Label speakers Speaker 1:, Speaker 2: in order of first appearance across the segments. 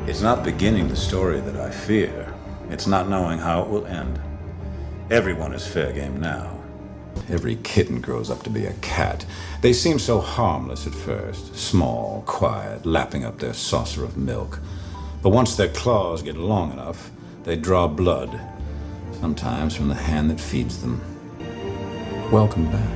Speaker 1: It's not beginning the story that I fear. It's not knowing how it will end. Everyone is fair game now. Every kitten grows up to be a cat. They seem so harmless at first. Small, quiet, lapping up their saucer of milk. But once their claws get long enough, they draw blood. Sometimes from the hand that feeds them. Welcome back.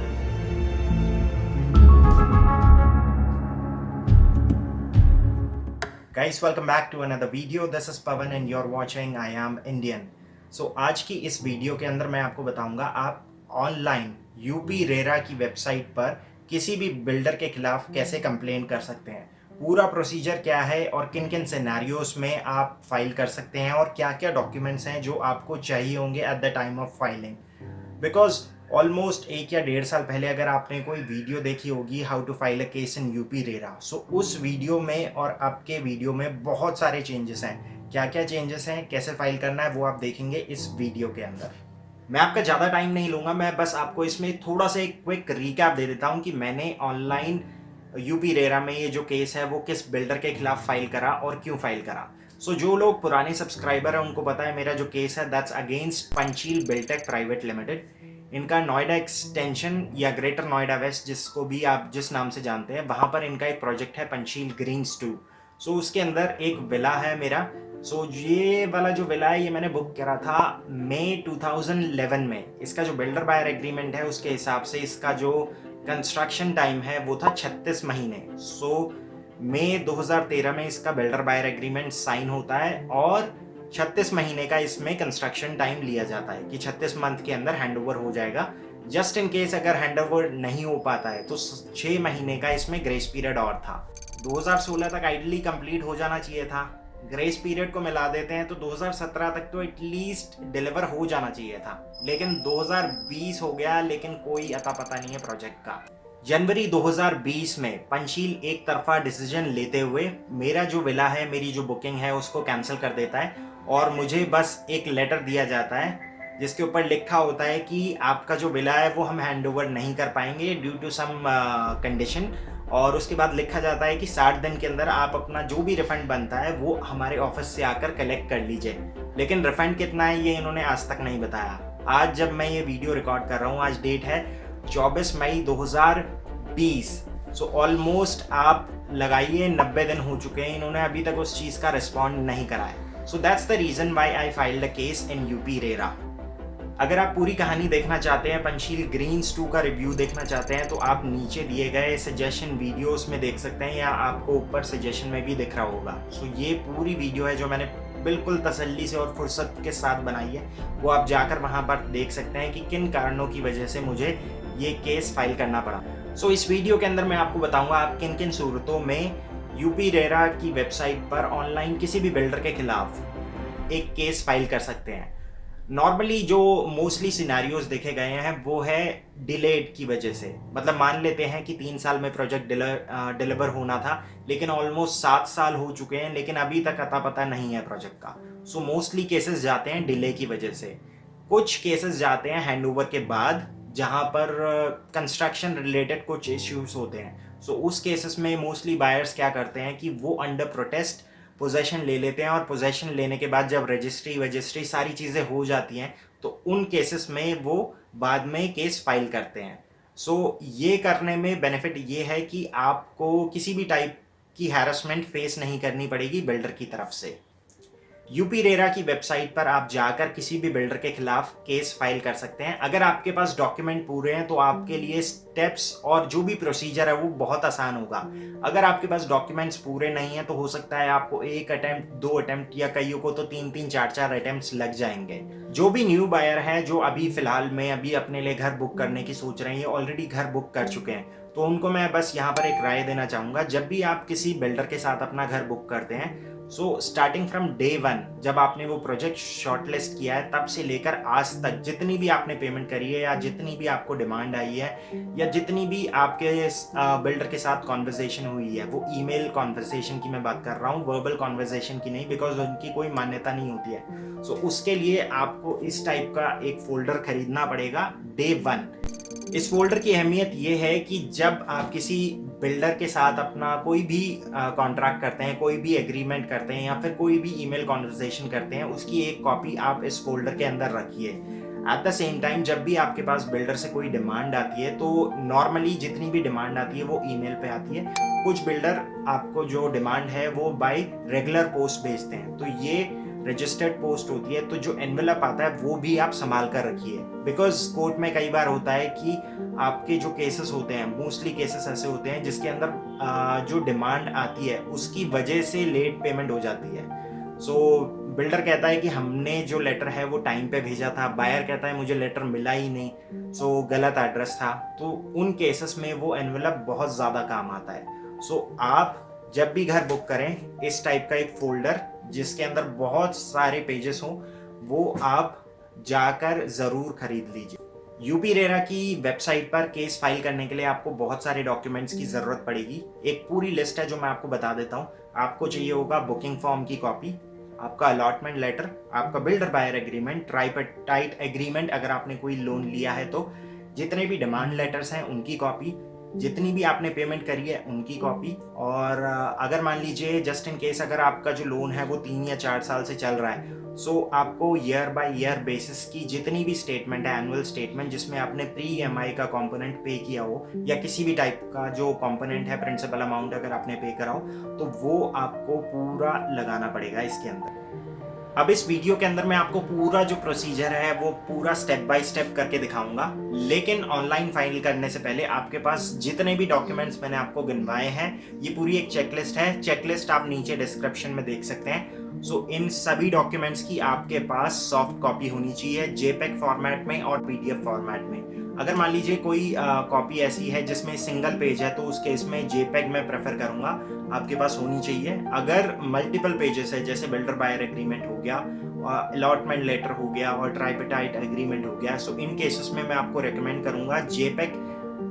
Speaker 2: Guys, welcome back to another video. This is Pavan and you're watching I Am Indian. So आज की इस video के अंदर मैं आपको बताऊंगा आप online UP RERA की वेबसाइट पर किसी भी बिल्डर के खिलाफ कैसे कंप्लेन कर सकते हैं, पूरा प्रोसीजर क्या है और किन किन सिनेरियोस में आप फाइल कर सकते हैं और क्या क्या डॉक्यूमेंट्स हैं जो आपको चाहिए होंगे at the time of filing. Because almost 1 या 1.5 साल पहले अगर आपने कोई वीडियो देखी होगी how to file a case in UP RERA, so उस वीडियो में और आपके वीडियो में बहुत सारे चेंजेस हैं। क्या क्या चेंजेस हैं, कैसे फाइल करना है, वो आप देखेंगे इस वीडियो के अंदर। मैं आपका ज़्यादा टाइम नहीं लूँगा, मैं बस आपको इसमें थोड़ा सा एक क्विक रिकैप दे देता हूँ कि मैंने ऑनलाइन यूपी रेरा में ये जो केस है वो किस बिल्डर के खिलाफ फाइल करा और क्यों फाइल करा। सो जो लोग पुराने सब्सक्राइबर हैं उनको पता है मेरा जो केस है that's against Panchsheel Biltech private limited. इनका नोएडा एक्सटेंशन या ग्रेटर नोएडा वेस्ट, जिसको भी आप जिस नाम से जानते हैं, वहाँ पर इनका एक प्रोजेक्ट है पंचील ग्रीन्स 2। सो उसके अंदर एक विला है मेरा। सो ये वाला जो विला है ये मैंने बुक करा था मई 2011 में। इसका जो बिल्डर बायर एग्रीमेंट है उसके हिसाब से इसका जो कंस्ट्रक्शन टाइम है वो था 36 महीने। सो मई 2013 में इसका बिल्डर बायर एग्रीमेंट साइन होता है और 36 महीने का इसमें कंस्ट्रक्शन टाइम लिया जाता है कि 36 मंथ के अंदर हैंडओवर हो जाएगा। जस्ट इन केस अगर हैंडओवर नहीं हो पाता है तो 6 महीने का इसमें ग्रेस पीरियड और था। 2016 तक आइडली कंप्लीट हो जाना चाहिए था। ग्रेस पीरियड को मिला देते हैं तो 2017 तक तो एटलीस्ट डिलीवर हो जाना चाहिए था, लेकिन 2020 हो गया, लेकिन कोई अता पता नहीं है प्रोजेक्ट का। जनवरी 2020 में पंचील एक तरफा डिसीजन लेते हुए मेरा जो विला है, मेरी जो बुकिंग है उसको कैंसिल कर देता है और मुझे बस एक लेटर दिया जाता है जिसके ऊपर लिखा होता है कि आपका जो विला है वो हम हैंडओवर नहीं कर पाएंगे ड्यू टू सम कंडीशन। और उसके बाद लिखा जाता है कि 60 दिन के अंदर आप अपना जो भी रिफंड बनता है वो हमारे ऑफिस से आकर कलेक्ट कर लीजिए। लेकिन रिफंड कितना है ये इन्होंने आज तक नहीं बताया। आज जब मैं ये वीडियो रिकॉर्ड कर रहा हूँ, आज डेट है 24 मई 2020। सो ऑलमोस्ट आप लगाइए 90 दिन हो चुके हैं, इन्होंने अभी तक उस चीज़ का रिस्पॉन्ड नहीं करा है। So that's the reason why I filed a case in UP RERA. अगर आप पूरी कहानी देखना चाहते हैं, पंचील ग्रीन्स 2 का रिव्यू देखना चाहते हैं, तो आप नीचे दिए गए सजेशन वीडियोस में देख सकते हैं या आपको ऊपर सजेशन में भी दिख रहा होगा। सो ये पूरी वीडियो है जो मैंने बिल्कुल तसल्ली से और फुर्सत के साथ बनाई है, वो आप जाकर वहाँ पर देख सकते हैं कि किन कारणों की वजह से मुझे ये केस फाइल करना पड़ा। सो इस वीडियो के अंदर मैं आपको बताऊँगा आप किन किन सूरतों में यूपी रेरा की वेबसाइट पर ऑनलाइन किसी भी बिल्डर के खिलाफ एक केस फाइल कर सकते हैं। नॉर्मली जो मोस्टली सिनेरियोज देखे गए हैं वो है डिलेड की वजह से। मतलब मान लेते हैं कि 3 साल में प्रोजेक्ट डिलीवर होना था, लेकिन ऑलमोस्ट 7 साल हो चुके हैं, लेकिन अभी तक अता पता नहीं है प्रोजेक्ट का। सो मोस्टली केसेस जाते हैं डिले की वजह से। कुछ केसेस जाते हैं हैंडओवर के बाद जहाँ पर कंस्ट्रक्शन रिलेटेड कुछ इश्यूज होते हैं। सो उस केसेस में मोस्टली बायर्स क्या करते हैं कि वो अंडर प्रोटेस्ट पोजेशन ले लेते हैं और पोजेशन लेने के बाद जब रजिस्ट्री सारी चीज़ें हो जाती हैं तो उन केसेस में वो बाद में केस फाइल करते हैं। सो ये करने में बेनिफिट ये है कि आपको किसी भी टाइप की हैरेसमेंट फेस नहीं करनी पड़ेगी बिल्डर की तरफ से। यूपी रेरा की वेबसाइट पर आप जाकर किसी भी बिल्डर के खिलाफ केस फाइल कर सकते हैं। अगर आपके पास डॉक्यूमेंट पूरे हैं तो आपके लिए स्टेप्स और जो भी प्रोसीजर है वो बहुत आसान होगा। अगर आपके पास डॉक्यूमेंट्स पूरे नहीं है तो हो सकता है आपको 1 अटेम्प्ट, 2 अटेम्प्ट या कईयों को तो 3-3, 4-4 अटेम्प्ट्स लग जाएंगे। जो भी न्यू बायर है जो अभी फिलहाल में अभी अपने लिए घर बुक करने की सोच रहे हैं, ये ऑलरेडी घर बुक कर चुके हैं, तो उनको मैं बस यहाँ पर एक राय देना चाहूँगा। जब भी आप किसी बिल्डर के साथ अपना घर बुक करते हैं, सो स्टार्टिंग फ्रॉम डे 1 जब आपने वो प्रोजेक्ट शॉर्टलिस्ट किया है तब से लेकर आज तक जितनी भी आपने पेमेंट करी है या जितनी भी आपको डिमांड आई है या जितनी भी आपके बिल्डर के साथ कॉन्वर्सेशन हुई है, वो ईमेल कॉन्वर्सेशन की मैं बात कर रहा हूँ, वर्बल कॉन्वर्सेशन की नहीं, बिकॉज उनकी कोई मान्यता नहीं होती है। सो उसके लिए आपको इस टाइप का एक फोल्डर खरीदना पड़ेगा डे 1। इस फोल्डर की अहमियत ये है कि जब आप किसी बिल्डर के साथ अपना कोई भी कॉन्ट्रैक्ट करते हैं, कोई भी एग्रीमेंट करते हैं या फिर कोई भी ईमेल कॉन्वर्सेशन करते हैं, उसकी एक कॉपी आप इस फोल्डर के अंदर रखिए। एट द सेम टाइम जब भी आपके पास बिल्डर से कोई डिमांड आती है तो नॉर्मली जितनी भी डिमांड आती है वो ईमेल पे आती है। कुछ बिल्डर आपको जो डिमांड है वो बाय रेगुलर पोस्ट भेजते हैं, तो ये रजिस्टर्ड पोस्ट होती है। तो जो एनवेलप आता है वो भी आप संभाल कर रखिए, बिकॉज कोर्ट में कई बार होता है कि आपके जो केसेस होते हैं, मोस्टली केसेस ऐसे होते हैं जिसके अंदर जो डिमांड आती है उसकी वजह से लेट पेमेंट हो जाती है। सो बिल्डर कहता है कि हमने जो लेटर है वो टाइम पे भेजा था, बायर कहता है मुझे लेटर मिला ही नहीं, सो गलत एड्रेस था। तो उन केसेस में वो एनवेलप बहुत ज़्यादा काम आता है। सो आप जब भी घर बुक करें, इस टाइप का एक फोल्डर जिसके अंदर बहुत सारे पेजेस हों वो आप जाकर ज़रूर खरीद लीजिए। यूपी रेरा की वेबसाइट पर केस फाइल करने के लिए आपको बहुत सारे डॉक्यूमेंट्स की ज़रूरत पड़ेगी। एक पूरी लिस्ट है जो मैं आपको बता देता हूँ। आपको चाहिए होगा बुकिंग फॉर्म की कॉपी, आपका अलॉटमेंट लेटर, आपका builder buyer agreement, tripartite agreement अगर आपने कोई लोन लिया है तो, जितने भी डिमांड लेटर्स हैं उनकी कॉपी, जितनी भी आपने पेमेंट करी है उनकी कॉपी, और अगर मान लीजिए जस्ट इन केस अगर आपका जो लोन है वो 3 या 4 साल से चल रहा है, सो आपको ईयर बाय ईयर बेसिस की जितनी भी स्टेटमेंट है, एनुअल स्टेटमेंट जिसमें आपने प्री ईएमआई का कंपोनेंट पे किया हो या किसी भी टाइप का जो कंपोनेंट है, प्रिंसिपल अमाउंट अगर आपने पे करा हो, तो वो आपको पूरा लगाना पड़ेगा इसके अंदर। अब इस वीडियो के अंदर मैं आपको पूरा जो प्रोसीजर है वो पूरा स्टेप बाय स्टेप करके दिखाऊंगा, लेकिन ऑनलाइन फाइल करने से पहले आपके पास जितने भी डॉक्यूमेंट्स मैंने आपको गिनवाए हैं, ये पूरी एक चेकलिस्ट है। चेकलिस्ट आप नीचे डिस्क्रिप्शन में देख सकते हैं। सो इन सभी डॉक्यूमेंट्स की आपके पास सॉफ्ट कॉपी होनी चाहिए, जेपेग फॉर्मेट में और पीडीएफ फॉर्मेट में। अगर मान लीजिए कोई कॉपी ऐसी है जिसमें सिंगल पेज है तो उस केस में जेपेग में प्रेफर करूंगा, आपके पास होनी चाहिए। अगर मल्टीपल पेजेस है, जैसे बिल्डर बायर एग्रीमेंट हो गया, अलॉटमेंट लेटर हो गया और ट्राइपार्टाइट एग्रीमेंट हो गया, सो इन केसेस में मैं आपको रेकमेंड करूंगा जेपेग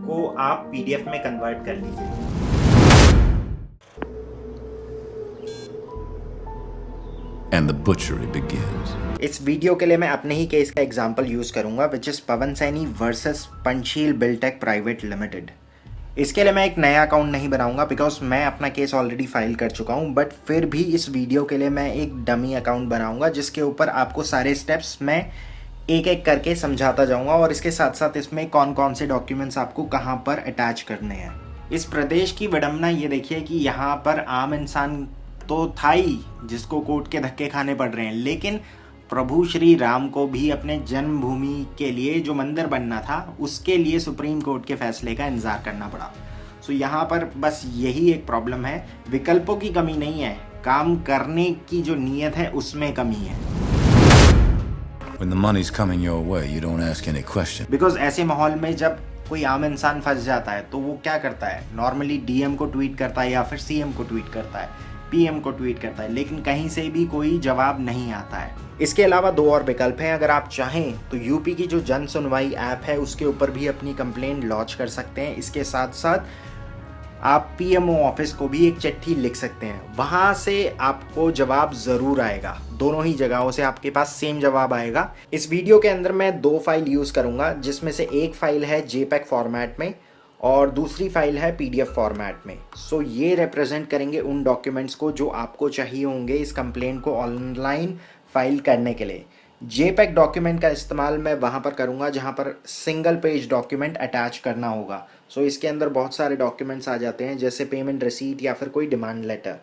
Speaker 2: को आप पीडीएफ में कन्वर्ट कर लीजिए।
Speaker 1: And the butchery begins.
Speaker 2: इस वीडियो के लिए मैं अपने ही केस का एग्जांपल यूज करूंगा, which is Pawan Saini versus Panchsheel Buildtech private limited. इसके लिए मैं एक नया अकाउंट नहीं बनाऊंगा बिकॉज मैं अपना केस ऑलरेडी फाइल कर चुका हूं, बट फिर भी इस वीडियो के लिए मैं एक डमी अकाउंट बनाऊंगा जिसके ऊपर आपको सारे स्टेप्स मैं एक एक करके समझाता जाऊंगा और इसके साथ साथ इसमें कौन कौन से डॉक्यूमेंट्स आपको कहाँ पर अटैच करने हैं। इस प्रदेश की विडंबना ये देखिए कि यहाँ पर आम इंसान तो था ही जिसको कोर्ट के धक्के खाने पड़ रहे हैं, लेकिन प्रभु श्री राम को भी अपने जन्मभूमि के लिए जो मंदिर बनना था उसके लिए सुप्रीम कोर्ट के फैसले का इंतजार करना पड़ा। सो यहाँ पर बस यही एक प्रॉब्लम है, विकल्पों की कमी नहीं है, काम करने की जो नीयत है उसमें कमी है।
Speaker 1: When the money's coming your way, you don't ask any question.
Speaker 2: Because ऐसे माहौल में जब कोई आम इंसान फंस जाता है तो वो क्या करता है, नॉर्मली डीएम को ट्वीट करता है या फिर सीएम को ट्वीट करता है, पीएम को ट्वीट करता है, लेकिन कहीं से भी कोई जवाब नहीं आता है। इसके अलावा 2 और विकल्प हैं। अगर आप चाहें तो यूपी की जो जन सुनवाई ऐप है उसके ऊपर भी अपनी कंप्लेंट लॉन्च कर सकते हैं। इसके साथ साथ आप पीएमओ ऑफिस को भी एक चिट्ठी लिख सकते हैं, वहां से आपको जवाब जरूर आएगा। दोनों ही जगहों से आपके पास सेम जवाब आएगा। इस वीडियो के अंदर मैं 2 फाइल यूज करूंगा, जिसमें से एक फाइल है जेपेग फॉर्मेट में और दूसरी फाइल है पीडीएफ फॉर्मेट में। सो ये रिप्रेजेंट करेंगे उन डॉक्यूमेंट्स को जो आपको चाहिए होंगे इस कंप्लेंट को ऑनलाइन फाइल करने के लिए। जेपेग डॉक्यूमेंट का इस्तेमाल मैं वहाँ पर करूँगा जहाँ पर सिंगल पेज डॉक्यूमेंट अटैच करना होगा। सो इसके अंदर बहुत सारे डॉक्यूमेंट्स आ जाते हैं जैसे पेमेंट रिसीट या फिर कोई डिमांड लेटर,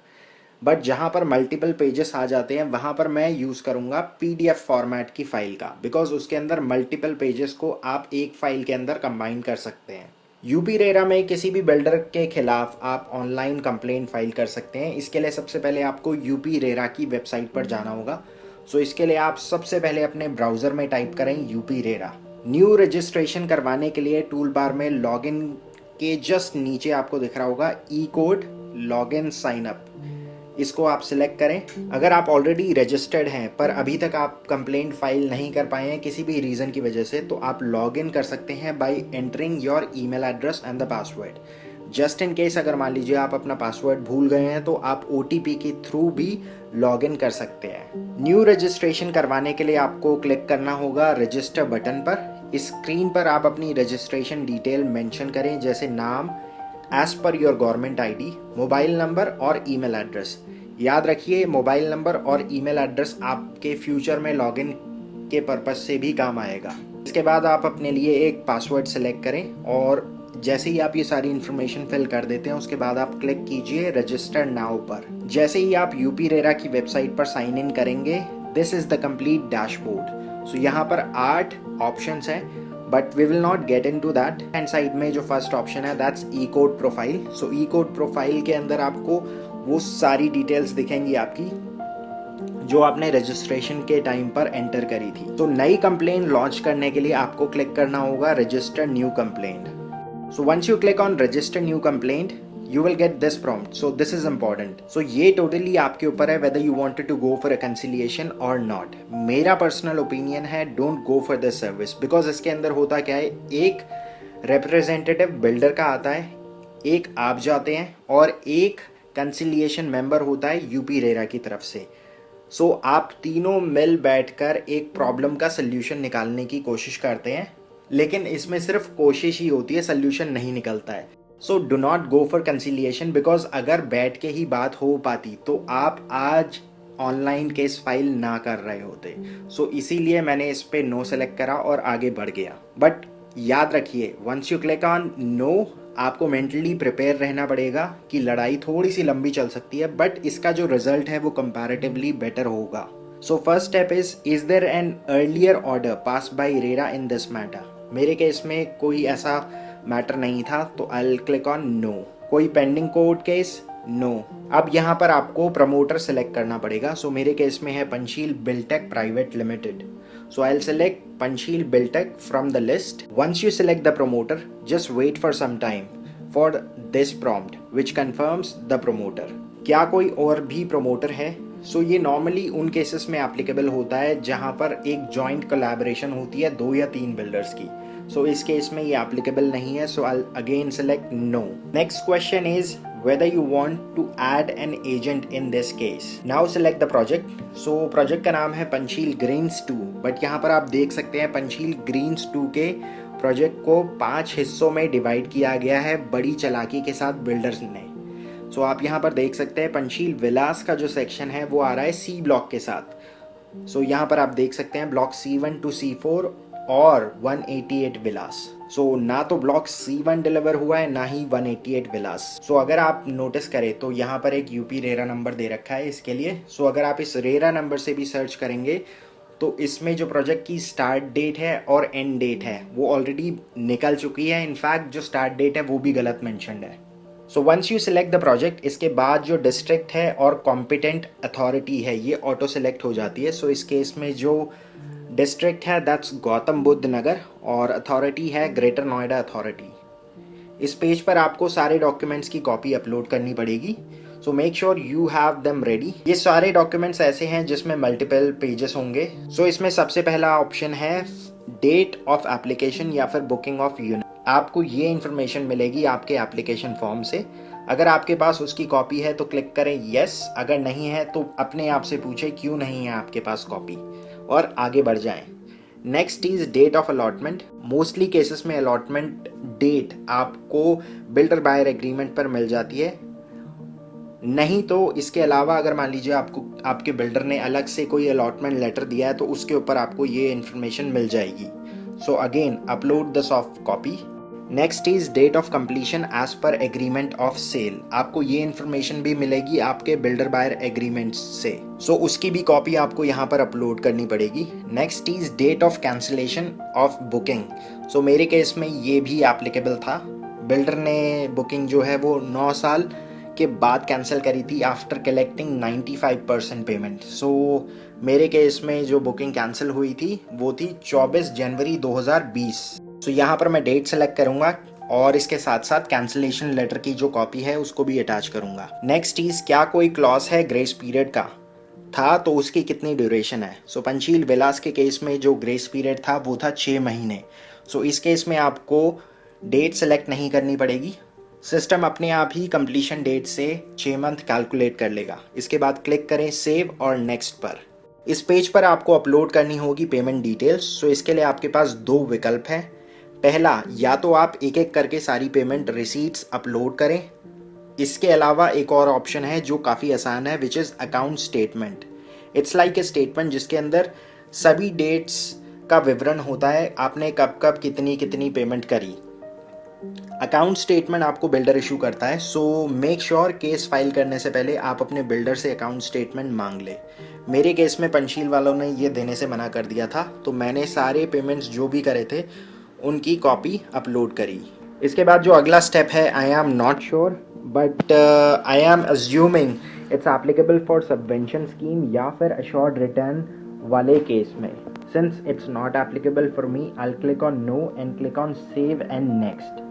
Speaker 2: बट जहाँ पर मल्टीपल पेजेस आ जाते हैं वहाँ पर मैं यूज़ करूँगा पीडीएफ फॉर्मेट की फ़ाइल का, बिकॉज उसके अंदर मल्टीपल पेजेस को आप एक फ़ाइल के अंदर कंबाइन कर सकते हैं। यूपी रेरा में किसी भी बिल्डर के खिलाफ आप ऑनलाइन कंप्लेंट फाइल कर सकते हैं। इसके लिए सबसे पहले आपको यूपी रेरा की वेबसाइट पर जाना होगा। सो इसके लिए आप सबसे पहले अपने ब्राउज़र में टाइप करें यूपी रेरा। न्यू रजिस्ट्रेशन करवाने के लिए टूल बार में लॉगिन के जस्ट नीचे आपको दिख रहा होगा ई कोड लॉगिन साइन अप, इसको आप सिलेक्ट करें। अगर आप ऑलरेडी रजिस्टर्ड हैं पर अभी तक आप कंप्लेंट फाइल नहीं कर पाए हैं किसी भी रीज़न की वजह से, तो आप लॉगिन कर सकते हैं bye entering your email address and the password. Just in case अगर मान लीजिए आप अपना पासवर्ड भूल गए हैं तो आप OTP के थ्रू भी लॉगिन कर सकते हैं। न्यू रजिस्ट्रेशन करवाने के लिए आपको क्लिक करना होगा रजिस्टर बटन पर। इस स्क्रीन पर आप अपनी रजिस्ट्रेशन डिटेल मेंशन करें, जैसे नाम, as per your government ID, mobile number और ईमेल एड्रेस। याद रखिए मोबाइल नंबर और ईमेल एड्रेस आपके फ्यूचर में लॉगिन के पर्पज से भी काम आएगा। इसके बाद आप अपने लिए एक पासवर्ड सेलेक्ट करें और जैसे ही आप ये सारी इन्फॉर्मेशन फिल कर देते हैं उसके बाद आप क्लिक कीजिए रजिस्टर नाउ पर। जैसे ही आप यूपी रेरा की वेबसाइट पर साइन इन करेंगे, this is the complete dashboard. So यहाँ पर 8 ऑप्शंस हैं, but we will not get into that. And side में जो फर्स्ट ऑप्शन है that's e code profile. So e code profile के अंदर आपको वो सारी डिटेल्स दिखेंगी आपकी जो आपने रजिस्ट्रेशन के टाइम पर एंटर करी थी। तो नई कंप्लेंट लॉन्च करने के लिए आपको क्लिक करना होगा register new complaint. So once you click on register new complaint, you will get this prompt. So this is important. So ये totally आपके ऊपर है whether you wanted to go for a conciliation or not. मेरा personal opinion है don't go for this service because इसके अंदर होता क्या है, एक representative builder का आता है, एक आप जाते हैं और एक conciliation member होता है यूपी रेरा की तरफ से। So आप तीनों मिल बैठकर एक प्रॉब्लम का सोल्यूशन निकालने की कोशिश करते हैं, लेकिन इसमें सिर्फ कोशिश ही होती है, सोल्यूशन नहीं निकलता है। So do not go for conciliation because अगर बैठ के ही बात हो पाती तो आप आज ऑनलाइन केस फाइल ना कर रहे होते। सो इसीलिए मैंने इस पे नो सेलेक्ट करा और आगे बढ़ गया। बट याद रखिए once you click on no, आपको मेंटली प्रिपेयर रहना पड़ेगा कि लड़ाई थोड़ी सी लंबी चल सकती है, बट इसका जो रिजल्ट है वो कंपैरेटिवली बेटर होगा। So first step is there an earlier order pass by RERA in this matter. मेरे केस में कोई ऐसा मैटर नहीं था तो I will click on no. कोई पेंडिंग कोर्ट केस, नो। अब यहाँ पर आपको प्रमोटर सेलेक्ट करना पड़ेगा। सो मेरे केस में है Panchsheel Buildtech private limited. So I will select Panchsheel Buildtech from the list. Once you select the promoter, just wait for some time for this prompt which confirms the promoter. क्या कोई और भी प्रमोटर है? सो ये नॉर्मली उन केसेस में एप्लीकेबल होता है जहां पर एक जॉइंट कोलैबोरेशन होती है 2 या 3 बिल्डर्स की। सो इस केस में ये एप्लीकेबल नहीं है। So I again select no. Next question is whether you want to add an agent in this case. Now select the project. So project का नाम है पंचशील ग्रीन्स 2, बट यहाँ पर आप देख सकते हैं पंचशील ग्रीन्स 2 के प्रोजेक्ट को 5 हिस्सों में डिवाइड किया गया है बड़ी चालाकी के साथ बिल्डर्स ने। सो आप यहाँ पर देख सकते हैं पंचशील विलास का जो सेक्शन है वो आ रहा है सी ब्लॉक के साथ। सो यहाँ पर आप देख सकते हैं ब्लॉक C1 to C4 और 188 विलास। सो ना तो ब्लॉक C1 डिलीवर हुआ है ना ही 188 विलास। सो अगर आप नोटिस करें तो यहाँ पर एक यूपी रेरा नंबर दे रखा है इसके लिए। सो अगर आप इस रेरा नंबर से भी सर्च करेंगे तो इसमें जो प्रोजेक्ट की स्टार्ट डेट है और एंड डेट है वो ऑलरेडी निकल चुकी है। इनफैक्ट जो स्टार्ट डेट है वो भी गलत मेंशन्ड है। So once you select the project, इसके बाद जो डिस्ट्रिक्ट है और कॉम्पिटेंट अथॉरिटी है ये ऑटो सेलेक्ट हो जाती है। सो इस केस में जो डिस्ट्रिक्ट है दैट्स गौतम बुद्ध नगर और अथॉरिटी है ग्रेटर नोएडा अथॉरिटी। इस पेज पर आपको सारे डॉक्यूमेंट्स की कॉपी अपलोड करनी पड़ेगी। So make sure you have them ready. ये सारे डॉक्यूमेंट्स ऐसे हैं जिसमें मल्टीपल पेजेस होंगे। सो इसमें सबसे पहला ऑप्शन है डेट ऑफ एप्लीकेशन या फिर बुकिंग ऑफ यूनिट। आपको ये इन्फॉर्मेशन मिलेगी आपके एप्लीकेशन फॉर्म से। अगर आपके पास उसकी कॉपी है तो क्लिक करें यस, अगर नहीं है तो अपने आप से पूछें क्यों नहीं है आपके पास कॉपी और आगे बढ़ जाएं। Next is date of allotment. Mostly cases में अलॉटमेंट डेट आपको बिल्डर बायर एग्रीमेंट पर मिल जाती है, नहीं तो इसके अलावा अगर मान लीजिए आपको आपके बिल्डर ने अलग से कोई अलॉटमेंट लेटर दिया है तो उसके ऊपर आपको ये इन्फॉर्मेशन मिल जाएगी। So again upload the soft copy. Next is date of completion as per agreement of sale. आपको ये इन्फॉर्मेशन भी मिलेगी आपके बिल्डर बायर एग्रीमेंट से। सो उसकी भी कॉपी आपको यहाँ पर अपलोड करनी पड़ेगी। Next is date of cancellation of booking. So मेरे केस में ये भी एप्लीकेबल था। बिल्डर ने बुकिंग जो है वो 9 साल के बाद कैंसिल करी थी आफ्टर कलेक्टिंग 95% पेमेंट। सो मेरे केस में जो बुकिंग कैंसिल हुई थी वो थी 24 जनवरी 2020। सो यहाँ पर मैं डेट सेलेक्ट करूंगा और इसके साथ साथ कैंसिलेशन लेटर की जो कॉपी है उसको भी अटैच करूंगा। नेक्स्ट इज क्या कोई क्लॉज है ग्रेस पीरियड का, था तो उसकी कितनी ड्यूरेशन है। सो पंचशील विलास के केस में जो ग्रेस पीरियड था वो था 6 महीने। सो इस केस में आपको डेट सेलेक्ट नहीं करनी पड़ेगी, सिस्टम अपने आप ही कंप्लीशन डेट से 6 मंथ कैलकुलेट कर लेगा। इसके बाद क्लिक करें सेव और नेक्स्ट पर। इस पेज पर आपको अपलोड करनी होगी पेमेंट डिटेल्स। सो इसके लिए आपके पास 2 विकल्प हैं। पहला, या तो आप एक एक करके सारी पेमेंट रिसीट्स अपलोड करें। इसके अलावा एक और ऑप्शन है जो काफ़ी आसान है, which is account statement. It's like a statement जिसके अंदर सभी डेट्स का विवरण होता है, आपने कब कब कितनी कितनी पेमेंट करी। अकाउंट स्टेटमेंट आपको बिल्डर इशू करता है, so make sure case file करने से पहले आप अपने बिल्डर से अकाउंट स्टेटमेंट मांग ले। मेरे केस में पंचशील वालों ने ये देने से मना कर दिया था, तो मैंने सारे पेमेंट्स जो भी करे थे उनकी कॉपी अपलोड करी। इसके बाद जो अगला स्टेप है, I am not sure but I am assuming it's applicable for subvention scheme या फिर अश्योर्ड रिटर्न वाले केस में। Since it's not applicable for me, I click on no and click on save and next.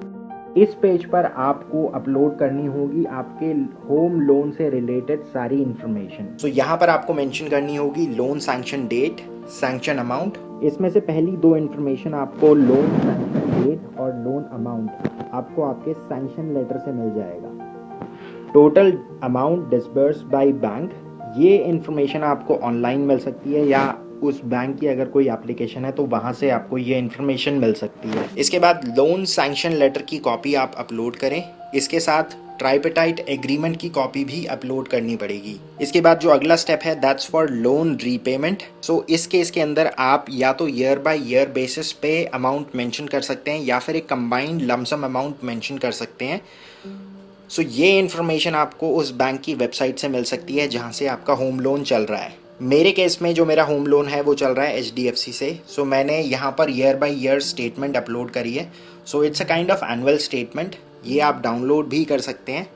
Speaker 2: इस page पर आपको upload करनी होगी आपके होम लोन से रिलेटेड सारी इंफॉर्मेशन। सो यहाँ पर आपको मेंशन करनी होगी loan sanction date, sanction amount. इसमें से पहली दो इंफॉर्मेशन आपको लोन सैंक्शन डेट और लोन अमाउंट आपको आपके सैंक्शन लेटर से मिल जाएगा। Total amount disbursed by bank, ये इंफॉर्मेशन आपको ऑनलाइन मिल सकती है या उस बैंक की अगर कोई एप्लीकेशन है तो वहाँ से आपको ये इन्फॉर्मेशन मिल सकती है। इसके बाद लोन सैंक्शन लेटर की कॉपी आप अपलोड करें। इसके साथ ट्राइपेटाइट एग्रीमेंट की कॉपी भी अपलोड करनी पड़ेगी। इसके बाद जो अगला स्टेप है, दैट्स फॉर लोन रीपेमेंट। सो इस केस के अंदर आप या तो ईयर बाय ईयर बेसिस पे अमाउंट मेंशन कर सकते हैं या फिर एक कंबाइंड लमसम अमाउंट मेंशन कर सकते हैं। सो ये इन्फॉर्मेशन आपको उस बैंक की वेबसाइट से मिल सकती है जहाँ से आपका होम लोन चल रहा है। मेरे केस में जो मेरा होम लोन है वो चल रहा है HDFC से। सो मैंने यहाँ per year by year statement upload करी है। So it's a kind of annual statement, ये आप डाउनलोड भी कर सकते हैं।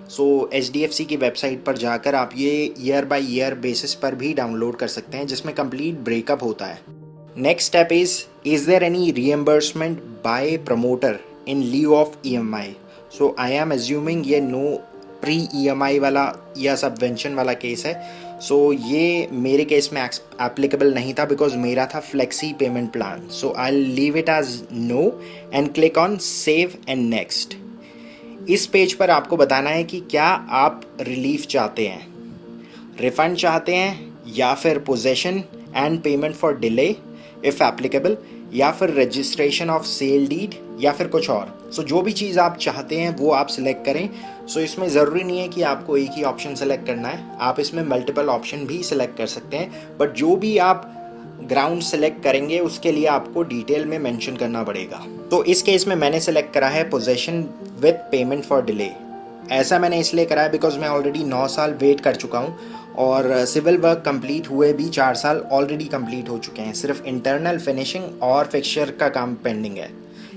Speaker 2: सो HDFC की वेबसाइट पर जाकर आप ये ईयर बाय ईयर बेसिस पर भी डाउनलोड कर सकते हैं, जिसमें कंप्लीट ब्रेकअप होता है। Next step is there any reimbursement by promoter in leave of EMI। So I am assuming ये नो प्री EMI वाला या सबवेंशन वाला केस है। सो ये मेरे केस में एप्लीकेबल नहीं था बिकॉज मेरा था flexi payment plan. So I leave it as no and click on save and next. इस पेज पर आपको बताना है कि क्या आप रिलीफ चाहते हैं, रिफंड चाहते हैं या फिर possession and payment for delay if applicable, या फिर रजिस्ट्रेशन ऑफ सेल डीड या फिर कुछ और। सो जो भी चीज़ आप चाहते हैं वो आप सिलेक्ट करें। सो इसमें ज़रूरी नहीं है कि आपको एक ही ऑप्शन सेलेक्ट करना है, आप इसमें मल्टीपल ऑप्शन भी सिलेक्ट कर सकते हैं। बट जो भी आप ग्राउंड सेलेक्ट करेंगे उसके लिए आपको डिटेल में मेंशन करना पड़ेगा। तो इस केस में मैंने सेलेक्ट करा है possession with payment for delay. ऐसा मैंने इसलिए करा है बिकॉज मैं ऑलरेडी 9 साल वेट कर चुका हूँ और सिविल वर्क कंप्लीट हुए भी 4 साल ऑलरेडी कंप्लीट हो चुके हैं, सिर्फ इंटरनल फिनिशिंग और फिक्सचर का काम पेंडिंग है।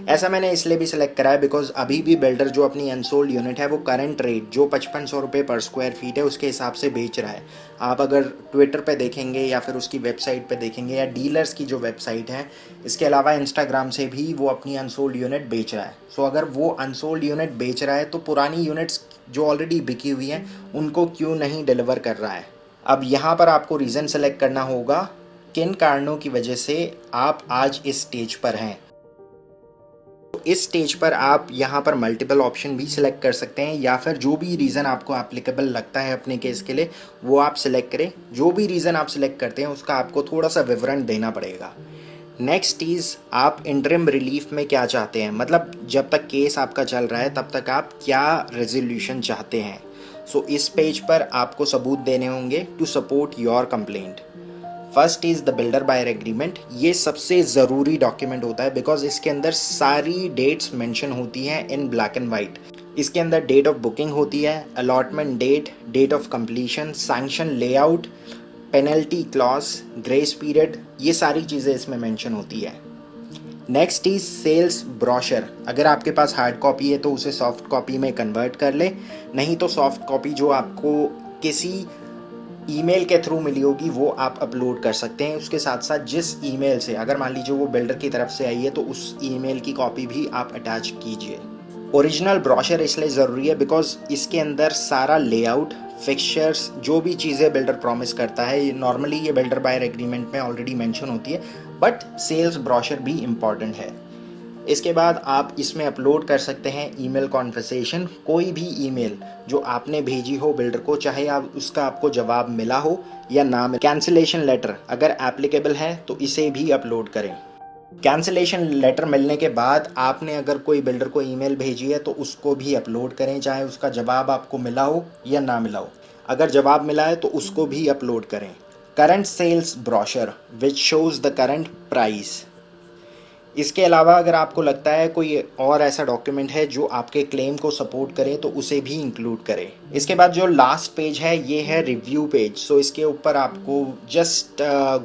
Speaker 2: ऐसा मैंने इसलिए भी सिलेक्ट करा है बिकॉज अभी भी बिल्डर जो अपनी अनसोल्ड यूनिट है वो करंट रेट जो 5500 रुपये पर स्क्वायर फीट है उसके हिसाब से बेच रहा है। आप अगर ट्विटर पे देखेंगे या फिर उसकी वेबसाइट पे देखेंगे या डीलर्स की जो वेबसाइट है, इसके अलावा इंस्टाग्राम से भी वो अपनी अनसोल्ड यूनिट बेच रहा है। सो अगर वो अनसोल्ड यूनिट बेच रहा है तो पुरानी यूनिट्स जो ऑलरेडी बिकी हुई हैं उनको क्यों नहीं डिलीवर कर रहा है। अब यहाँ पर आपको रीज़न सेलेक्ट करना होगा किन कारणों की वजह से आप आज इस स्टेज पर हैं। इस स्टेज पर आप यहाँ पर मल्टीपल ऑप्शन भी सिलेक्ट कर सकते हैं या फिर जो भी रीज़न आपको एप्लीकेबल लगता है अपने केस के लिए वो आप सिलेक्ट करें। जो भी रीज़न आप सिलेक्ट करते हैं उसका आपको थोड़ा सा विवरण देना पड़ेगा। नेक्स्ट चीज़, आप इंटरिम रिलीफ में क्या चाहते हैं, मतलब जब तक केस आपका चल रहा है तब तक आप क्या रेजोल्यूशन चाहते हैं। सो इस पेज पर आपको सबूत देने होंगे to support your complaint. First is the builder buyer agreement. ये सबसे ज़रूरी डॉक्यूमेंट होता है बिकॉज इसके अंदर सारी डेट्स मेंशन होती हैं इन ब्लैक एंड वाइट। इसके अंदर डेट ऑफ बुकिंग होती है, allotment date, date of completion, sanction layout, penalty clause, grace period, ये सारी चीज़ें इसमें मेंशन होती है। Next is sales brochure. अगर आपके पास हार्ड कॉपी है तो उसे सॉफ्ट कॉपी में कन्वर्ट कर ले, नहीं तो सॉफ्ट कॉपी जो आपको किसी ईमेल के थ्रू मिली होगी वो आप अपलोड कर सकते हैं। उसके साथ साथ जिस ईमेल से, अगर मान लीजिए वो बिल्डर की तरफ से आई है तो उस ईमेल की कॉपी भी आप अटैच कीजिए। ओरिजिनल ब्रोशर इसलिए ज़रूरी है बिकॉज इसके अंदर सारा लेआउट, फिक्सचर्स, जो भी चीज़ें बिल्डर प्रॉमिस करता है, नॉर्मली ये बिल्डर बायर एग्रीमेंट में ऑलरेडी मेंशन होती है, बट सेल्स ब्रोशर भी इम्पॉर्टेंट है। इसके बाद आप इसमें अपलोड कर सकते हैं ईमेल कॉन्वर्सेशन, कोई भी ईमेल जो आपने भेजी हो बिल्डर को, चाहे आप उसका आपको जवाब मिला हो या ना मिला। कैंसिलेशन लेटर अगर एप्लीकेबल है तो इसे भी अपलोड करें। कैंसिलेशन लेटर मिलने के बाद आपने अगर कोई बिल्डर को ईमेल भेजी है तो उसको भी अपलोड करें, चाहे उसका जवाब आपको मिला हो या ना मिला हो। अगर जवाब मिला है तो उसको भी अपलोड करें। Current sales brochure which shows the current price. इसके अलावा अगर आपको लगता है कोई और ऐसा डॉक्यूमेंट है जो आपके क्लेम को सपोर्ट करे तो उसे भी इंक्लूड करें। इसके बाद जो लास्ट पेज है ये है रिव्यू पेज। सो इसके ऊपर आपको just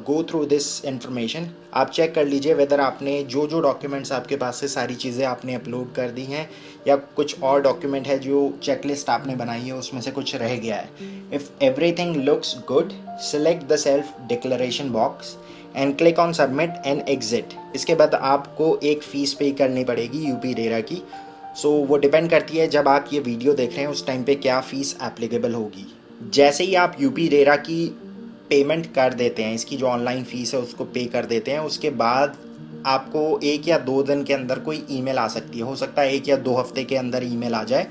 Speaker 2: go through this information. आप चेक कर लीजिए वेदर आपने जो जो डॉक्यूमेंट्स आपके पास से सारी चीज़ें आपने अपलोड कर दी हैं या कुछ और डॉक्यूमेंट है जो चेकलिस्ट आपने बनाई है उसमें से कुछ रह गया है। If everything looks good, select the self declaration box and click on submit and exit. इसके बाद आपको एक फ़ीस पे करनी पड़ेगी यूपी रेरा की। सो वो डिपेंड करती है जब आप ये वीडियो देख रहे हैं उस टाइम पे क्या फ़ीस एप्लीकेबल होगी। जैसे ही आप यूपी रेरा की पेमेंट कर देते हैं, इसकी जो ऑनलाइन फ़ीस है उसको पे कर देते हैं, उसके बाद आपको 1 या 2 दिन के अंदर कोई ईमेल आ सकती है। हो सकता है 1 या 2 हफ्ते के अंदर ईमेल आ जाए।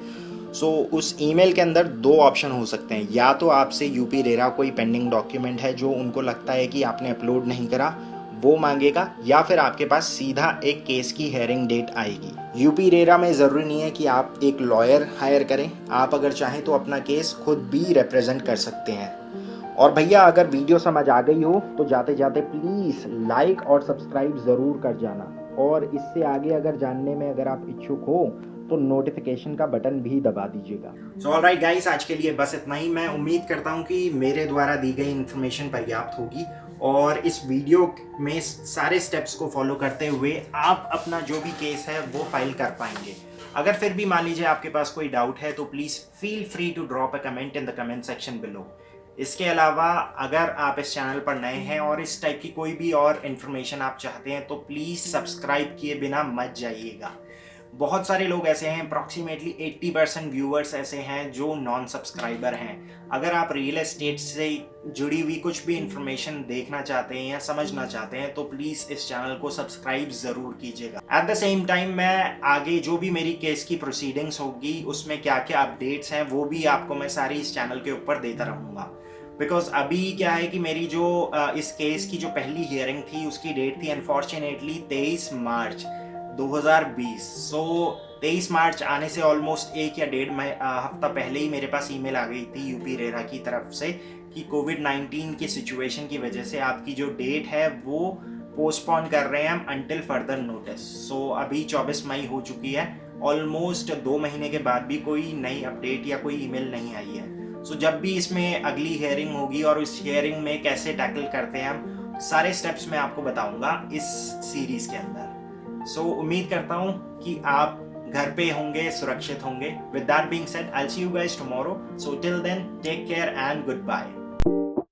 Speaker 2: सो उस ईमेल के अंदर 2 ऑप्शन हो सकते हैं। या तो आपसे यूपी रेरा कोई पेंडिंग डॉक्यूमेंट है जो उनको लगता है कि आपने अपलोड नहीं करा, वो मांगेगा, या फिर आपके पास सीधा एक केस की हेयरिंग डेट आएगी। यूपी रेरा में ज़रूरी नहीं है कि आप एक लॉयर हायर करें, आप अगर चाहें तो अपना केस खुद भी रिप्रेजेंट कर सकते हैं। और भैया अगर वीडियो समझ आ गई हो तो जाते जाते प्लीज़ लाइक और सब्सक्राइब ज़रूर कर जाना, और इससे आगे अगर जानने में अगर आप इच्छुक हो तो नोटिफिकेशन का बटन भी दबा दीजिएगा। सो ऑलराइट गाइस, आज के लिए बस इतना ही। मैं उम्मीद करता हूँ कि मेरे द्वारा दी गई इन्फॉर्मेशन पर्याप्त होगी और इस वीडियो में सारे स्टेप्स को फॉलो करते हुए आप अपना जो भी केस है वो फाइल कर पाएंगे। अगर फिर भी मान लीजिए आपके पास कोई डाउट है तो please feel free to drop a comment in the comment section below. इसके अलावा अगर आप इस चैनल पर नए हैं और इस टाइप की कोई भी और इन्फॉर्मेशन आप चाहते हैं तो प्लीज़ सब्सक्राइब किए बिना मत जाइएगा। बहुत सारे लोग ऐसे हैं, अप्रॉक्सीमेटली 80% व्यूअर्स ऐसे हैं जो नॉन सब्सक्राइबर हैं। अगर आप रियल एस्टेट से जुड़ी हुई कुछ भी इंफॉर्मेशन देखना चाहते हैं या समझना चाहते हैं तो प्लीज़ इस चैनल को सब्सक्राइब ज़रूर कीजिएगा। एट द सेम टाइम मैं आगे जो भी मेरी केस की प्रोसीडिंग्स होगी उसमें क्या क्या अपडेट्स हैं वो भी आपको मैं सारी इस चैनल के ऊपर देता रहूँगा। बिकॉज अभी क्या है कि मेरी जो इस केस की जो पहली हियरिंग थी उसकी डेट थी अनफॉर्चुनेटली 23 मार्च 2020। सो 23 मार्च आने से ऑलमोस्ट 1 या 1.5 हफ्ता पहले ही मेरे पास ईमेल आ गई थी यूपी रेरा की तरफ से कि कोविड-19 की सिचुएशन की वजह से आपकी जो डेट है वो पोस्टपोन कर रहे हैं हम अंटिल फर्दर नोटिस। सो अभी 24 मई हो चुकी है, ऑलमोस्ट 2 महीने के बाद भी कोई नई अपडेट या कोई ईमेल नहीं आई है। सो जब भी इसमें अगली हियरिंग होगी और उस हियरिंग में कैसे टैकल करते हैं हम, सारे स्टेप्स मैं आपको बताऊंगा इस सीरीज के अंदर। सो उम्मीद करता हूँ कि आप घर पे होंगे, सुरक्षित होंगे। With that being said, I will see you guys tomorrow. So till then, take care and good bye.